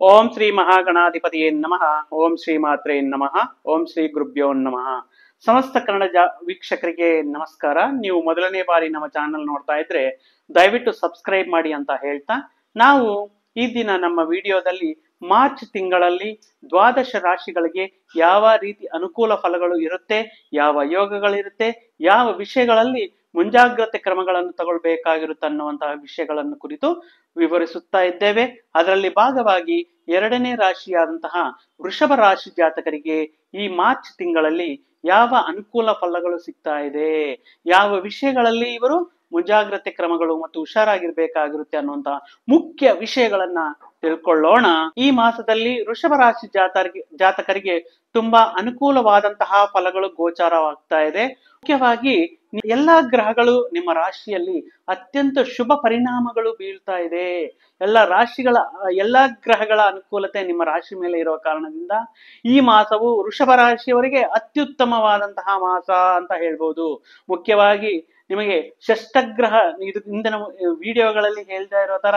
ಓಂ ಶ್ರೀ ಮಹಾಗಣಾಧಿಪತಿಯೇ ನಮಃ. ಓಂ ಶ್ರೀ ಮಾತ್ರೇ ನಮಃ. ಓಂ ಶ್ರೀ ಗುರುಭ್ಯೋ ನಮಃ. ಸಮಸ್ತ ಕನ್ನಡ ವೀಕ್ಷಕರಿಗೆ ನಮಸ್ಕಾರ. ನೀವು ಮೊದಲನೇ ಬಾರಿ ನಮ್ಮ ಚಾನೆಲ್ ನೋಡ್ತಾ ಇದ್ರೆ ದಯವಿಟ್ಟು ಸಬ್ಸ್ಕ್ರೈಬ್ ಮಾಡಿ ಅಂತ ಹೇಳ್ತಾ, ನಾವು ಈ ದಿನ ನಮ್ಮ ವಿಡಿಯೋದಲ್ಲಿ ಮಾರ್ಚ್ ತಿಂಗಳಲ್ಲಿ ದ್ವಾದಶ ರಾಶಿಗಳಿಗೆ ಯಾವ ರೀತಿ ಅನುಕೂಲ ಫಲಗಳು ಇರುತ್ತೆ, ಯಾವ ಯೋಗಗಳಿರುತ್ತೆ, ಯಾವ ವಿಷಯಗಳಲ್ಲಿ ಮುಂಜಾಗ್ರತೆ ಕ್ರಮಗಳನ್ನು ತಗೊಳ್ಬೇಕಾಗಿರುತ್ತೆ ಅನ್ನುವಂತಹ ವಿಷಯಗಳನ್ನು ಕುರಿತು ವಿವರಿಸುತ್ತಾ ಇದ್ದೇವೆ. ಅದರಲ್ಲಿ ಭಾಗವಾಗಿ ಎರಡನೇ ರಾಶಿಯಾದಂತಹ ವೃಷಭ ರಾಶಿ ಜಾತಕರಿಗೆ ಈ ಮಾರ್ಚ್ ತಿಂಗಳಲ್ಲಿ ಯಾವ ಅನುಕೂಲ ಫಲಗಳು ಸಿಗ್ತಾ ಇದೆ, ಯಾವ ವಿಷಯಗಳಲ್ಲಿ ಇವರು ಮುಂಜಾಗ್ರತೆ ಕ್ರಮಗಳು ಮತ್ತು ಹುಷಾರಾಗಿರ್ಬೇಕಾಗಿರುತ್ತೆ ಅನ್ನುವಂತಹ ಮುಖ್ಯ ವಿಷಯಗಳನ್ನ ತಿಳ್ಕೊಳ್ಳೋಣ. ಈ ಮಾಸದಲ್ಲಿ ವೃಷಭ ರಾಶಿ ಜಾತಕರಿಗೆ ತುಂಬಾ ಅನುಕೂಲವಾದಂತಹ ಫಲಗಳು ಗೋಚಾರವಾಗ್ತಾ ಇದೆ. ಮುಖ್ಯವಾಗಿ ಎಲ್ಲಾ ಗ್ರಹಗಳು ನಿಮ್ಮ ರಾಶಿಯಲ್ಲಿ ಅತ್ಯಂತ ಶುಭ ಪರಿಣಾಮಗಳು ಬೀಳ್ತಾ ಇದೆ. ಎಲ್ಲಾ ಗ್ರಹಗಳ ಅನುಕೂಲತೆ ನಿಮ್ಮ ರಾಶಿ ಮೇಲೆ ಇರುವ ಕಾರಣದಿಂದ ಈ ಮಾಸವು ವೃಷಭ ರಾಶಿಯವರಿಗೆ ಅತ್ಯುತ್ತಮವಾದಂತಹ ಮಾಸ ಅಂತ ಹೇಳ್ಬೋದು. ಮುಖ್ಯವಾಗಿ ನಿಮಗೆ ಷಷ್ಠಗ್ರಹ, ಇದು ಇಂದಿನ ವಿಡಿಯೋಗಳಲ್ಲಿ ಹೇಳ್ತಾ ಇರೋ ತರ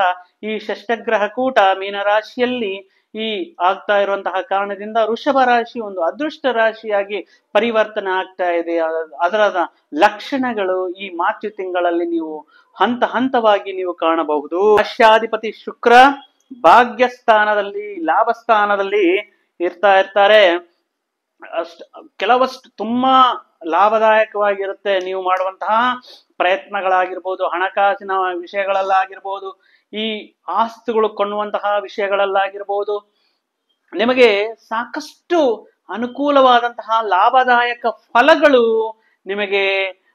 ಈ ಷಷ್ಠಗ್ರಹ ಕೂಟ ಮೀನರಾಶಿಯಲ್ಲಿ ಈ ಆಗ್ತಾ ಇರುವಂತಹ ಕಾರಣದಿಂದ ವೃಷಭ ರಾಶಿ ಒಂದು ಅದೃಷ್ಟ ರಾಶಿಯಾಗಿ ಪರಿವರ್ತನೆ ಆಗ್ತಾ ಇದೆ. ಅದರ ಲಕ್ಷಣಗಳು ಈ ಮಾರ್ಚ್ ತಿಂಗಳಲ್ಲಿ ನೀವು ಹಂತ ಹಂತವಾಗಿ ನೀವು ಕಾಣಬಹುದು. ರಾಶ್ಯಾಧಿಪತಿ ಶುಕ್ರ ಭಾಗ್ಯಸ್ಥಾನದಲ್ಲಿ, ಲಾಭ ಸ್ಥಾನದಲ್ಲಿ ಇರ್ತಾರೆ. ಕೆಲವಷ್ಟು ತುಂಬಾ ಲಾಭದಾಯಕವಾಗಿರುತ್ತೆ. ನೀವು ಮಾಡುವಂತಹ ಪ್ರಯತ್ನಗಳಾಗಿರ್ಬೋದು, ಹಣಕಾಸಿನ ವಿಷಯಗಳಲ್ಲಾಗಿರ್ಬೋದು, ಈ ಆಸ್ತಿಗಳು ಕೊಳ್ಳುವಂತಹ ವಿಷಯಗಳಲ್ಲಾಗಿರ್ಬೋದು, ನಿಮಗೆ ಸಾಕಷ್ಟು ಅನುಕೂಲವಾದಂತಹ ಲಾಭದಾಯಕ ಫಲಗಳು ನಿಮಗೆ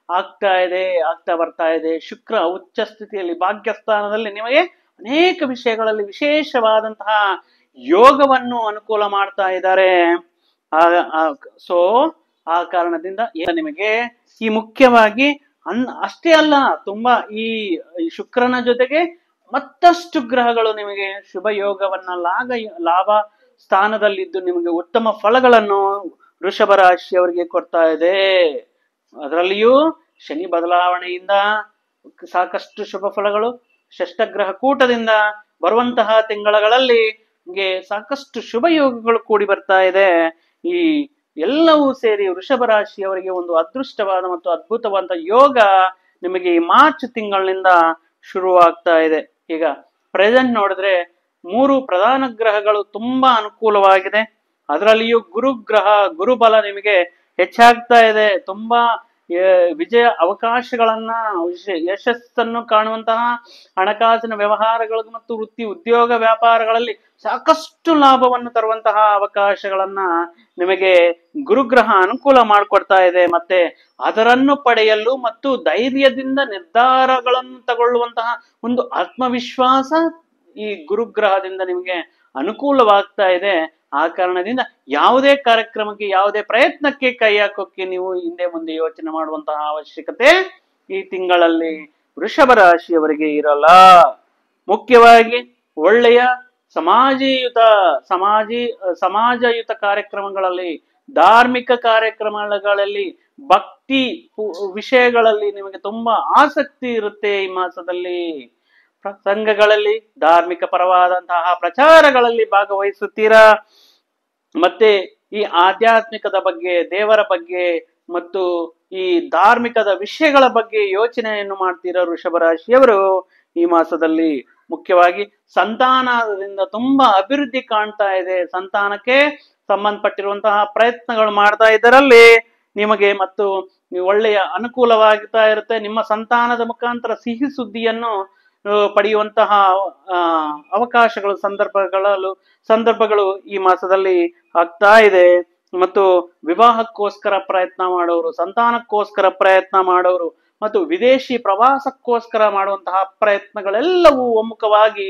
ಆಗ್ತಾ ಬರ್ತಾ ಇದೆ. ಶುಕ್ರ ಉಚ್ಚ ಸ್ಥಿತಿಯಲ್ಲಿ ಭಾಗ್ಯಸ್ಥಾನದಲ್ಲಿ ನಿಮಗೆ ಅನೇಕ ವಿಷಯಗಳಲ್ಲಿ ವಿಶೇಷವಾದಂತಹ ಯೋಗವನ್ನು ಅನುಕೂಲ ಮಾಡ್ತಾ ಇದ್ದಾರೆ. ಸೊ ಆ ಕಾರಣದಿಂದ ನಿಮಗೆ ಈ ಮುಖ್ಯವಾಗಿ ಅಷ್ಟೇ ಅಲ್ಲ, ತುಂಬಾ ಈ ಶುಕ್ರನ ಜೊತೆಗೆ ಮತ್ತಷ್ಟು ಗ್ರಹಗಳು ನಿಮಗೆ ಶುಭ ಯೋಗವನ್ನ ಲಾಭ ಸ್ಥಾನದಲ್ಲಿದ್ದು ನಿಮಗೆ ಉತ್ತಮ ಫಲಗಳನ್ನು ವೃಷಭ ರಾಶಿಯವರಿಗೆ ಕೊಡ್ತಾ ಇದೆ. ಅದರಲ್ಲಿಯೂ ಶನಿ ಬದಲಾವಣೆಯಿಂದ ಸಾಕಷ್ಟು ಶುಭ ಫಲಗಳು, ಷಷ್ಠಗ್ರಹ ಕೂಟದಿಂದ ಬರುವಂತಹ ತಿಂಗಳಲ್ಲಿ ನಿಮಗೆ ಸಾಕಷ್ಟು ಶುಭ ಯೋಗಗಳು ಕೂಡಿ ಬರ್ತಾ ಇದೆ. ಈ ಎಲ್ಲವೂ ಸೇರಿ ವೃಷಭ ರಾಶಿಯವರಿಗೆ ಒಂದು ಅದೃಷ್ಟವಾದ ಮತ್ತು ಅದ್ಭುತವಾದ ಯೋಗ ನಿಮಗೆ ಈ ಮಾರ್ಚ್ ತಿಂಗಳಿನಿಂದ ಶುರುವಾಗ್ತಾ ಇದೆ. ಈಗ ಪ್ರೆಸೆಂಟ್ ನೋಡಿದ್ರೆ 3 ಪ್ರಧಾನ ಗ್ರಹಗಳು ತುಂಬಾ ಅನುಕೂಲವಾಗಿದೆ. ಅದರಲ್ಲಿಯೂ ಗುರುಬಲ ನಿಮಗೆ ಹೆಚ್ಚಾಗ್ತಾ ಇದೆ. ತುಂಬಾ ವಿಜಯ ಅವಕಾಶಗಳನ್ನ, ಯಶಸ್ಸನ್ನು ಕಾಣುವಂತಹ ಹಣಕಾಸಿನ ವ್ಯವಹಾರಗಳು ಮತ್ತು ವೃತ್ತಿ ಉದ್ಯೋಗ ವ್ಯಾಪಾರಗಳಲ್ಲಿ ಸಾಕಷ್ಟು ಲಾಭವನ್ನು ತರುವಂತಹ ಅವಕಾಶಗಳನ್ನ ನಿಮಗೆ ಗುರುಗ್ರಹ ಅನುಕೂಲ ಮಾಡಿಕೊಡ್ತಾ ಇದೆ. ಮತ್ತೆ ಅದರನ್ನು ಪಡೆಯಲು ಮತ್ತು ಧೈರ್ಯದಿಂದ ನಿರ್ಧಾರಗಳನ್ನು ತಗೊಳ್ಳುವಂತಹ ಒಂದು ಆತ್ಮವಿಶ್ವಾಸ ಈ ಗುರುಗ್ರಹದಿಂದ ನಿಮಗೆ ಅನುಕೂಲವಾಗ್ತಾ ಇದೆ. ಆ ಕಾರಣದಿಂದ ಯಾವುದೇ ಕಾರ್ಯಕ್ರಮಕ್ಕೆ, ಯಾವುದೇ ಪ್ರಯತ್ನಕ್ಕೆ ಕೈ ಹಾಕೋಕೆ ನೀವು ಹಿಂದೆ ಮುಂದೆ ಯೋಚನೆ ಮಾಡುವಂತಹ ಅವಶ್ಯಕತೆ ಈ ತಿಂಗಳಲ್ಲಿ ವೃಷಭ ರಾಶಿಯವರಿಗೆ ಇರಲ್ಲ. ಮುಖ್ಯವಾಗಿ ಒಳ್ಳೆಯ ಸಮಾಜಯುತ ಕಾರ್ಯಕ್ರಮಗಳಲ್ಲಿ, ಧಾರ್ಮಿಕ ಕಾರ್ಯಕ್ರಮಗಳಲ್ಲಿ, ಭಕ್ತಿ ವಿಷಯಗಳಲ್ಲಿ ನಿಮಗೆ ತುಂಬಾ ಆಸಕ್ತಿ ಇರುತ್ತೆ. ಈ ಮಾಸದಲ್ಲಿ ಸಂಘಗಳಲ್ಲಿ ಧಾರ್ಮಿಕ ಪರವಾದಂತಹ ಪ್ರಚಾರಗಳಲ್ಲಿ ಭಾಗವಹಿಸುತ್ತೀರಾ. ಮತ್ತೆ ಈ ಆಧ್ಯಾತ್ಮಿಕದ ಬಗ್ಗೆ, ದೇವರ ಬಗ್ಗೆ ಮತ್ತು ಈ ಧಾರ್ಮಿಕದ ವಿಷಯಗಳ ಬಗ್ಗೆ ಯೋಚನೆಯನ್ನು ಮಾಡ್ತೀರಾ ವೃಷಭ ರಾಶಿಯವರು ಈ ಮಾಸದಲ್ಲಿ. ಮುಖ್ಯವಾಗಿ ಸಂತಾನದಿಂದ ತುಂಬಾ ಅಭಿವೃದ್ಧಿ ಕಾಣ್ತಾ ಇದೆ. ಸಂತಾನಕ್ಕೆ ಸಂಬಂಧಪಟ್ಟಿರುವಂತಹ ಪ್ರಯತ್ನಗಳು ಮಾಡ್ತಾ ಇದರಲ್ಲಿ ನಿಮಗೆ ಮತ್ತು ಒಳ್ಳೆಯ ಅನುಕೂಲವಾಗ್ತಾ ಇರುತ್ತೆ. ನಿಮ್ಮ ಸಂತಾನದ ಮುಖಾಂತರ ಸಿಹಿ ಸುದ್ದಿಯನ್ನು ಪಡೆಯುವಂತಹ ಅವಕಾಶಗಳು, ಸಂದರ್ಭಗಳು ಈ ಮಾಸದಲ್ಲಿ ಆಗ್ತಾ ಇದೆ. ಮತ್ತು ವಿವಾಹಕ್ಕೋಸ್ಕರ ಪ್ರಯತ್ನ ಮಾಡೋರು, ಸಂತಾನಕ್ಕೋಸ್ಕರ ಪ್ರಯತ್ನ ಮಾಡೋರು ಮತ್ತು ವಿದೇಶಿ ಪ್ರವಾಸಕ್ಕೋಸ್ಕರ ಮಾಡುವಂತಹ ಪ್ರಯತ್ನಗಳೆಲ್ಲವೂ ಒಮ್ಮುಖವಾಗಿ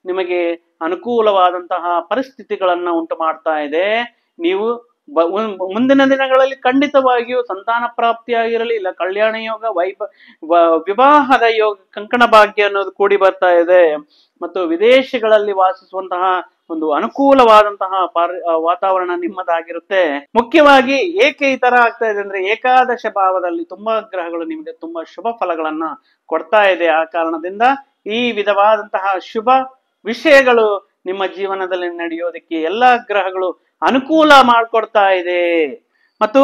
ನಿಮಗೆ ಅನುಕೂಲವಾದಂತಹ ಪರಿಸ್ಥಿತಿಗಳನ್ನ ಉಂಟು ಮಾಡ್ತಾ ಇದೆ. ನೀವು ಮುಂದಿನ ದಿನಗಳಲ್ಲಿ ಖಂಡಿತವಾಗಿಯೂ ಸಂತಾನ ಪ್ರಾಪ್ತಿಯಾಗಿರಲಿ, ಇಲ್ಲ ಕಲ್ಯಾಣ ಯೋಗ, ವಿವಾಹದ ಯೋಗ, ಕಂಕಣ ಭಾಗ್ಯ ಅನ್ನೋದು ಕೂಡಿ ಬರ್ತಾ ಇದೆ. ಮತ್ತು ವಿದೇಶಗಳಲ್ಲಿ ವಾಸಿಸುವಂತಹ ಒಂದು ಅನುಕೂಲವಾದಂತಹ ವಾತಾವರಣ ನಿಮ್ಮದಾಗಿರುತ್ತೆ. ಮುಖ್ಯವಾಗಿ ಏಕೆ ಈ ತರ ಆಗ್ತಾ ಇದೆ ಅಂದ್ರೆ, ಏಕಾದಶ ಭಾವದಲ್ಲಿ ತುಂಬಾ ಗ್ರಹಗಳು ನಿಮಗೆ ತುಂಬಾ ಶುಭ ಫಲಗಳನ್ನ ಕೊಡ್ತಾ ಇದೆ. ಆ ಕಾರಣದಿಂದ ಈ ವಿಧವಾದಂತಹ ಶುಭ ವಿಷಯಗಳು ನಿಮ್ಮ ಜೀವನದಲ್ಲಿ ನಡೆಯೋದಕ್ಕೆ ಎಲ್ಲಾ ಗ್ರಹಗಳು ಅನುಕೂಲ ಮಾಡಿಕೊಡ್ತಾ ಇದೆ. ಮತ್ತು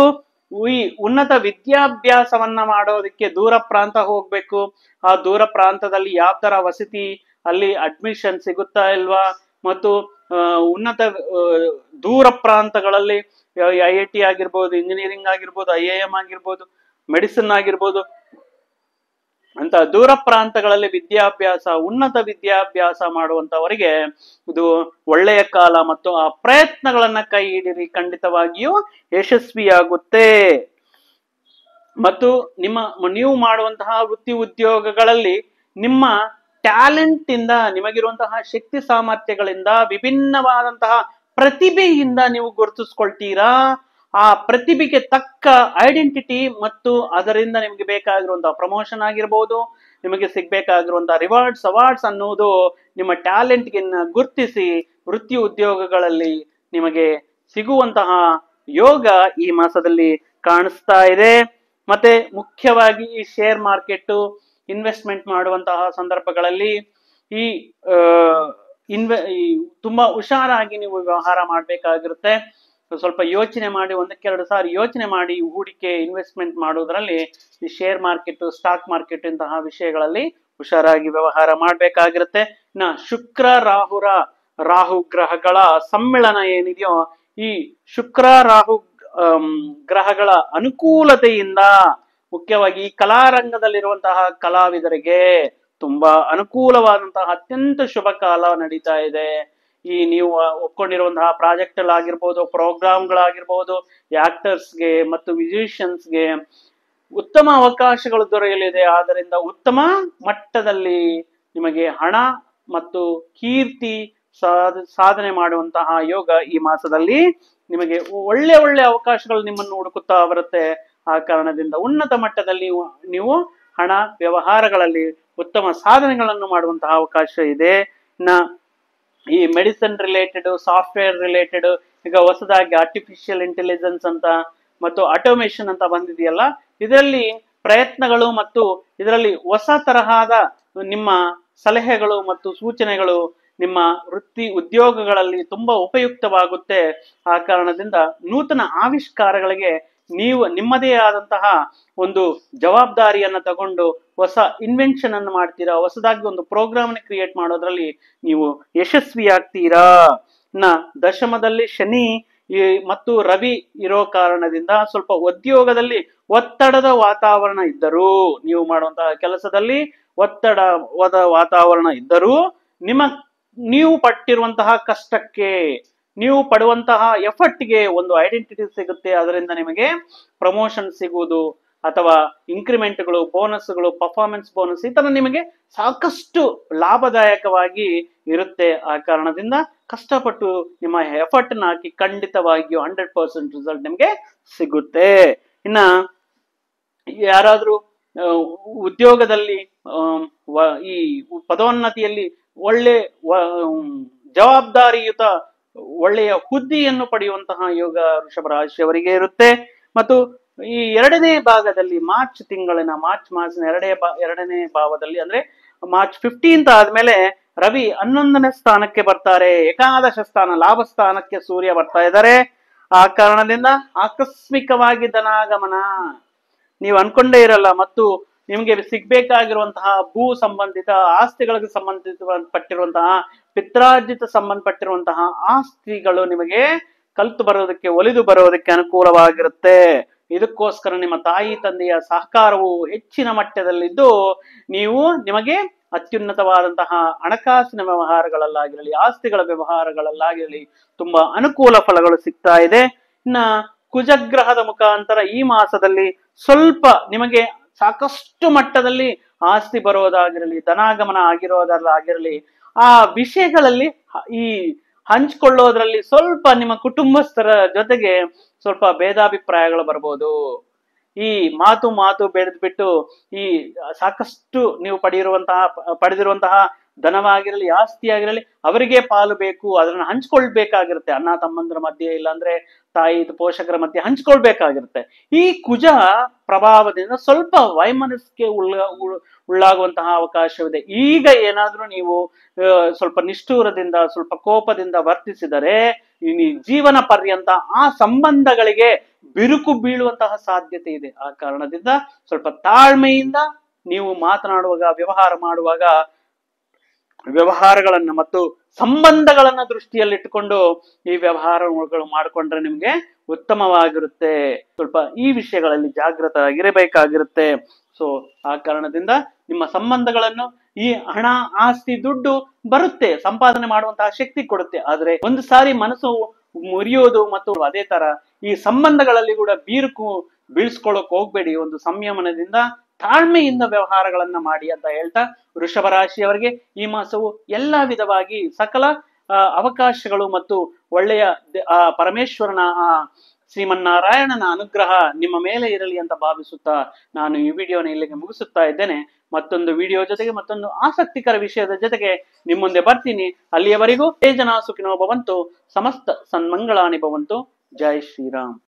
ಈ ಉನ್ನತ ವಿದ್ಯಾಭ್ಯಾಸವನ್ನ ಮಾಡೋದಕ್ಕೆ ದೂರ ಪ್ರಾಂತ ಹೋಗ್ಬೇಕು, ಆ ದೂರ ಪ್ರಾಂತದಲ್ಲಿ ಯಾವ ತರ ವಸತಿ, ಅಲ್ಲಿ ಅಡ್ಮಿಷನ್ ಸಿಗುತ್ತಾ ಇಲ್ವಾ, ಮತ್ತು ಉನ್ನತ ದೂರ ಪ್ರಾಂತಗಳಲ್ಲಿ IIT ಆಗಿರ್ಬೋದು, ಇಂಜಿನಿಯರಿಂಗ್ ಆಗಿರ್ಬೋದು, IIM ಆಗಿರ್ಬೋದು, ಮೆಡಿಸಿನ್ ಆಗಿರ್ಬೋದು, ಅಂತ ದೂರ ಪ್ರಾಂತಗಳಲ್ಲಿ ಉನ್ನತ ವಿದ್ಯಾಭ್ಯಾಸ ಮಾಡುವಂತವರಿಗೆ ಇದು ಒಳ್ಳೆಯ ಕಾಲ. ಮತ್ತು ಆ ಪ್ರಯತ್ನಗಳನ್ನ ಕೈ ಹಿಡಿರಿ, ಖಂಡಿತವಾಗಿಯೂ ಯಶಸ್ವಿಯಾಗುತ್ತೆ. ಮತ್ತು ನೀವು ಮಾಡುವಂತಹ ವೃತ್ತಿ ಉದ್ಯೋಗಗಳಲ್ಲಿ ನಿಮ್ಮ ಟ್ಯಾಲೆಂಟ್ ಇಂದ, ನಿಮಗಿರುವಂತಹ ಶಕ್ತಿ ಸಾಮರ್ಥ್ಯಗಳಿಂದ, ವಿಭಿನ್ನವಾದಂತಹ ಪ್ರತಿಭೆಯಿಂದ ನೀವು ಗುರುತಿಸ್ಕೊಳ್ತೀರಾ. ಆ ಪ್ರತಿಭೆಗೆ ತಕ್ಕ ಐಡೆಂಟಿಟಿ ಮತ್ತು ಅದರಿಂದ ನಿಮಗೆ ಬೇಕಾಗಿರುವಂತಹ ಪ್ರಮೋಷನ್ ಆಗಿರ್ಬೋದು, ನಿಮಗೆ ಸಿಗ್ಬೇಕಾಗಿರುವಂತಹ ರಿವಾರ್ಡ್ಸ್, ಅವಾರ್ಡ್ಸ್ ಅನ್ನುವುದು ನಿಮ್ಮ ಟ್ಯಾಲೆಂಟ್ಗೆ ಗುರುತಿಸಿ ವೃತ್ತಿ ಉದ್ಯೋಗಗಳಲ್ಲಿ ನಿಮಗೆ ಸಿಗುವಂತಹ ಯೋಗ ಈ ಮಾಸದಲ್ಲಿ ಕಾಣಿಸ್ತಾ ಇದೆ. ಮತ್ತೆ ಮುಖ್ಯವಾಗಿ ಈ ಶೇರ್ ಮಾರ್ಕೆಟ್ ಇನ್ವೆಸ್ಟ್ಮೆಂಟ್ ಮಾಡುವಂತಹ ಸಂದರ್ಭಗಳಲ್ಲಿ ಈ ತುಂಬಾ ಹುಷಾರಾಗಿ ನೀವು ವ್ಯವಹಾರ ಮಾಡಬೇಕಾಗಿರುತ್ತೆ. ಸ್ವಲ್ಪ ಯೋಚನೆ ಮಾಡಿ, ಒಂದಕ್ಕೆರಡು ಸಾರಿ ಯೋಚನೆ ಮಾಡಿ ಹೂಡಿಕೆ ಇನ್ವೆಸ್ಟ್ಮೆಂಟ್ ಮಾಡೋದ್ರಲ್ಲಿ ಈ ಶೇರ್ ಮಾರ್ಕೆಟ್, ಸ್ಟಾಕ್ ಮಾರ್ಕೆಟ್ ಇಂತಹ ವಿಷಯಗಳಲ್ಲಿ ಹುಷಾರಾಗಿ ವ್ಯವಹಾರ ಮಾಡಬೇಕಾಗಿರುತ್ತೆ. ಶುಕ್ರ ರಾಹು ಗ್ರಹಗಳ ಸಮ್ಮಿಳನ ಏನಿದೆಯೋ, ಈ ಶುಕ್ರ ರಾಹು ಗ್ರಹಗಳ ಅನುಕೂಲತೆಯಿಂದ ಮುಖ್ಯವಾಗಿ ಈ ಕಲಾರಂಗದಲ್ಲಿರುವಂತಹ ಕಲಾವಿದರಿಗೆ ತುಂಬಾ ಅನುಕೂಲವಾದಂತಹ ಅತ್ಯಂತ ಶುಭ ಕಾಲ ನಡೀತಾ ಇದೆ. ಈ ನೀವು ಒಪ್ಕೊಂಡಿರುವಂತಹ ಪ್ರಾಜೆಕ್ಟ್ ಆಗಿರ್ಬೋದು, ಪ್ರೋಗ್ರಾಮ್ಗಳಾಗಿರ್ಬೋದು, ಆಕ್ಟರ್ಸ್ಗೆ ಮತ್ತು ಮ್ಯೂಸಿಷಿಯನ್ಸ್ಗೆ ಉತ್ತಮ ಅವಕಾಶಗಳು ದೊರೆಯಲಿದೆ. ಆದ್ದರಿಂದ ಉತ್ತಮ ಮಟ್ಟದಲ್ಲಿ ನಿಮಗೆ ಹಣ ಮತ್ತು ಕೀರ್ತಿ ಸಾಧನೆ ಮಾಡುವಂತಹ ಯೋಗ ಈ ಮಾಸದಲ್ಲಿ ನಿಮಗೆ ಒಳ್ಳೆ ಅವಕಾಶಗಳು ನಿಮ್ಮನ್ನು ಹುಡುಕುತ್ತಾ ಬರುತ್ತೆ. ಆ ಕಾರಣದಿಂದ ಉನ್ನತ ಮಟ್ಟದಲ್ಲಿ ನೀವು ಹಣ ವ್ಯವಹಾರಗಳಲ್ಲಿ ಉತ್ತಮ ಸಾಧನೆಗಳನ್ನು ಮಾಡುವಂತಹ ಅವಕಾಶ ಇದೆ. ಈ ಮೆಡಿಸಿನ್ ರಿಲೇಟೆಡ್, ಸಾಫ್ಟ್ವೇರ್ ರಿಲೇಟೆಡ್, ಈಗ ಹೊಸದಾಗಿ ಆರ್ಟಿಫಿಷಿಯಲ್ ಇಂಟೆಲಿಜೆನ್ಸ್ ಅಂತ ಮತ್ತು ಆಟೋಮೇಷನ್ ಅಂತ ಬಂದಿದೆಯಲ್ಲ, ಇದರಲ್ಲಿ ಪ್ರಯತ್ನಗಳು ಮತ್ತು ಇದರಲ್ಲಿ ಹೊಸ ತರಹದ ನಿಮ್ಮ ಸಲಹೆಗಳು ಮತ್ತು ಸೂಚನೆಗಳು ನಿಮ್ಮ ವೃತ್ತಿ ಉದ್ಯೋಗಗಳಲ್ಲಿ ತುಂಬಾ ಉಪಯುಕ್ತವಾಗುತ್ತೆ. ಆ ಕಾರಣದಿಂದ ನೂತನ ಆವಿಷ್ಕಾರಗಳಿಗೆ ನೀವು ನಿಮ್ಮದೇ ಆದಂತಹ ಒಂದು ಜವಾಬ್ದಾರಿಯನ್ನ ತಗೊಂಡು ಹೊಸ ಇನ್ವೆನ್ಷನ್ ಅನ್ನು ಮಾಡ್ತೀರಾ, ಹೊಸದಾಗಿ ಒಂದು ಪ್ರೋಗ್ರಾಮ್ ಕ್ರಿಯೇಟ್ ಮಾಡೋದ್ರಲ್ಲಿ ನೀವು ಯಶಸ್ವಿಯಾಗ್ತೀರಾ. ದಶಮದಲ್ಲಿ ಶನಿ ಮತ್ತು ರವಿ ಇರೋ ಕಾರಣದಿಂದ ಸ್ವಲ್ಪ ಉದ್ಯೋಗದಲ್ಲಿ ಒತ್ತಡದ ವಾತಾವರಣ ಇದ್ದರೂ, ನೀವು ಮಾಡುವಂತಹ ಕೆಲಸದಲ್ಲಿ ಒತ್ತಡವಾದ ವಾತಾವರಣ ಇದ್ದರೂ ನೀವು ಪಟ್ಟಿರುವಂತಹ ಕಷ್ಟಕ್ಕೆ, ನೀವು ಪಡುವಂತಹ ಎಫರ್ಟ್ಗೆ ಒಂದು ಐಡೆಂಟಿಟಿ ಸಿಗುತ್ತೆ. ಅದರಿಂದ ನಿಮಗೆ ಪ್ರಮೋಷನ್ ಸಿಗುವುದು ಅಥವಾ ಇನ್ಕ್ರಿಮೆಂಟ್ಗಳು, ಬೋನಸ್ಗಳು, ಪರ್ಫಾರ್ಮೆನ್ಸ್ ಬೋನಸ್ ಈ ತರ ನಿಮಗೆ ಸಾಕಷ್ಟು ಲಾಭದಾಯಕವಾಗಿ ಇರುತ್ತೆ. ಆ ಕಾರಣದಿಂದ ಕಷ್ಟಪಟ್ಟು ನಿಮ್ಮ ಎಫರ್ಟ್ ನ ಹಾಕಿ ಖಂಡಿತವಾಗಿಯೂ 100% ರಿಸಲ್ಟ್ ನಿಮಗೆ ಸಿಗುತ್ತೆ. ಯಾರಾದ್ರೂ ಉದ್ಯೋಗದಲ್ಲಿ ಈ ಪದೋನ್ನತಿಯಲ್ಲಿ ಒಳ್ಳೆ ಜವಾಬ್ದಾರಿಯುತ ಒಳ್ಳೆಯ ಹುದ್ದೆಯನ್ನು ಪಡೆಯುವಂತಹ ಯೋಗ ವೃಷಭ ರಾಶಿಯವರಿಗೆ ಇರುತ್ತೆ. ಮತ್ತು ಈ ಎರಡನೇ ಭಾಗದಲ್ಲಿ ಮಾರ್ಚ್ ಮಾಸದ ಎರಡನೇ ಭಾವದಲ್ಲಿ, ಅಂದ್ರೆ ಮಾರ್ಚ್ 15 ಆದ್ಮೇಲೆ ರವಿ 11ನೇ ಸ್ಥಾನಕ್ಕೆ ಬರ್ತಾರೆ. ಏಕಾದಶ ಸ್ಥಾನ, ಲಾಭ ಸ್ಥಾನಕ್ಕೆ ಸೂರ್ಯ ಬರ್ತಾ ಇದ್ದಾರೆ. ಆ ಕಾರಣದಿಂದ ಆಕಸ್ಮಿಕವಾಗಿ ಧನಾಗಮನ ನೀವು ಅನ್ಕೊಂಡೇ ಇರಲ್ಲ. ಮತ್ತು ನಿಮ್ಗೆ ಸಿಗ್ಬೇಕಾಗಿರುವಂತಹ ಭೂ ಸಂಬಂಧಿತ ಆಸ್ತಿಗಳಿಗೆ ಸಂಬಂಧಿತಪಟ್ಟಿರುವಂತಹ ಪಿತ್ರಾರ್ಜಿತ ಸಂಬಂಧಪಟ್ಟಿರುವಂತಹ ಆಸ್ತಿಗಳು ನಿಮಗೆ ಒಲಿದು ಬರೋದಕ್ಕೆ ಅನುಕೂಲವಾಗಿರುತ್ತೆ. ಇದಕ್ಕೋಸ್ಕರ ನಿಮ್ಮ ತಾಯಿ ತಂದೆಯ ಸಹಕಾರವು ಹೆಚ್ಚಿನ ಮಟ್ಟದಲ್ಲಿದ್ದು ನಿಮಗೆ ಅತ್ಯುನ್ನತವಾದಂತಹ ಹಣಕಾಸಿನ ವ್ಯವಹಾರಗಳಲ್ಲಾಗಿರಲಿ, ಆಸ್ತಿಗಳ ವ್ಯವಹಾರಗಳಲ್ಲಾಗಿರಲಿ ತುಂಬಾ ಅನುಕೂಲ ಫಲಗಳು ಸಿಗ್ತಾ ಇದೆ. ಕುಜಗ್ರಹದ ಮುಖಾಂತರ ಈ ಮಾಸದಲ್ಲಿ ಸ್ವಲ್ಪ ನಿಮಗೆ ಸಾಕಷ್ಟು ಮಟ್ಟದಲ್ಲಿ ಆಸ್ತಿ ಬರೋದಾಗಿರಲಿ, ಧನಾಗಮನ ಆಗಿರೋದಾಗಿರಲಿ, ಆ ವಿಷಯಗಳಲ್ಲಿ ಈ ಹಂಚ್ಕೊಳ್ಳೋದ್ರಲ್ಲಿ ಸ್ವಲ್ಪ ನಿಮ್ಮ ಕುಟುಂಬಸ್ಥರ ಜೊತೆಗೆ ಸ್ವಲ್ಪ ಭೇದಾಭಿಪ್ರಾಯಗಳು ಬರ್ಬೋದು. ಈ ಮಾತು ಬೆಳೆದ್ಬಿಟ್ಟು ಈ ಸಾಕಷ್ಟು ನೀವು ಪಡೆದಿರುವಂತಹ ಧನವಾಗಿರಲಿ, ಆಸ್ತಿ ಆಗಿರಲಿ, ಅವರಿಗೆ ಪಾಲು ಬೇಕು, ಅದನ್ನ ಹಂಚ್ಕೊಳ್ಬೇಕಾಗಿರುತ್ತೆ. ಅಣ್ಣ ತಮ್ಮಂದ್ರ ಮಧ್ಯೆ, ಇಲ್ಲಾಂದ್ರೆ ತಾಯಿ ಪೋಷಕರ ಮಧ್ಯೆ ಹಂಚ್ಕೊಳ್ಬೇಕಾಗಿರುತ್ತೆ. ಈ ಕುಜ ಪ್ರಭಾವದಿಂದ ಸ್ವಲ್ಪ ವೈಮನಸ್ಸಿಗೆ ಉಳ್ಳಾಗುವಂತಹ ಅವಕಾಶವಿದೆ. ಈಗ ಏನಾದ್ರೂ ನೀವು ಸ್ವಲ್ಪ ನಿಷ್ಠೂರದಿಂದ, ಸ್ವಲ್ಪ ಕೋಪದಿಂದ ವರ್ತಿಸಿದರೆ ಜೀವನ ಪರ್ಯಂತ ಆ ಸಂಬಂಧಗಳಿಗೆ ಬಿರುಕು ಬೀಳುವಂತಹ ಸಾಧ್ಯತೆ ಇದೆ. ಆ ಕಾರಣದಿಂದ ಸ್ವಲ್ಪ ತಾಳ್ಮೆಯಿಂದ ನೀವು ಮಾತನಾಡುವಾಗ, ವ್ಯವಹಾರ ಮಾಡುವಾಗ, ವ್ಯವಹಾರಗಳನ್ನ ಮತ್ತು ಸಂಬಂಧಗಳನ್ನ ದೃಷ್ಟಿಯಲ್ಲಿಟ್ಟುಕೊಂಡು ಈ ವ್ಯವಹಾರಗಳು ಮಾಡಿಕೊಂಡ್ರೆ ನಿಮ್ಗೆ ಉತ್ತಮವಾಗಿರುತ್ತೆ. ಸ್ವಲ್ಪ ಈ ವಿಷಯಗಳಲ್ಲಿ ಜಾಗೃತರಾಗಿರಬೇಕಾಗಿರುತ್ತೆ. ಸೊ ಆ ಕಾರಣದಿಂದ ನಿಮ್ಮ ಸಂಬಂಧಗಳನ್ನು, ಈ ಹಣ, ಆಸ್ತಿ, ದುಡ್ಡು ಬರುತ್ತೆ, ಸಂಪಾದನೆ ಮಾಡುವಂತಹ ಶಕ್ತಿ ಕೊಡುತ್ತೆ. ಆದ್ರೆ ಒಂದು ಸಾರಿ ಮನಸ್ಸು ಮುರಿಯೋದು ಮತ್ತು ಅದೇ ತರ ಈ ಸಂಬಂಧಗಳಲ್ಲಿ ಕೂಡ ಬೀರುಕು ಬೀಳ್ಸ್ಕೊಳ್ಳೋಕ್ ಹೋಗ್ಬೇಡಿ. ಒಂದು ಸಂಯಮನದಿಂದ, ತಾಳ್ಮೆಯಿಂದ ವ್ಯವಹಾರಗಳನ್ನ ಮಾಡಿ ಅಂತ ಹೇಳ್ತಾ, ವೃಷಭ ರಾಶಿಯವರಿಗೆ ಈ ಮಾಸವು ಎಲ್ಲಾ ವಿಧವಾಗಿ ಸಕಲ ಅವಕಾಶಗಳು ಮತ್ತು ಒಳ್ಳೆಯ ಪರಮೇಶ್ವರನ ಶ್ರೀಮನ್ನಾರಾಯಣನ ಅನುಗ್ರಹ ನಿಮ್ಮ ಮೇಲೆ ಇರಲಿ ಅಂತ ಭಾವಿಸುತ್ತಾ ನಾನು ಈ ವಿಡಿಯೋನ ಇಲ್ಲಿಗೆ ಮುಗಿಸುತ್ತಾ ಇದ್ದೇನೆ. ಮತ್ತೊಂದು ವಿಡಿಯೋ ಜೊತೆಗೆ, ಮತ್ತೊಂದು ಆಸಕ್ತಿಕರ ವಿಷಯದ ಜೊತೆಗೆ ನಿಮ್ಮ ಮುಂದೆ ಬರ್ತೀನಿ. ಅಲ್ಲಿಯವರೆಗೂ ಜನ ಸುಖಿನೋ ಭವಂತು, ಸಮಸ್ತ ಸನ್ಮಂಗಳಾನಿ ಭವಂತು. ಜೈ ಶ್ರೀರಾಮ್.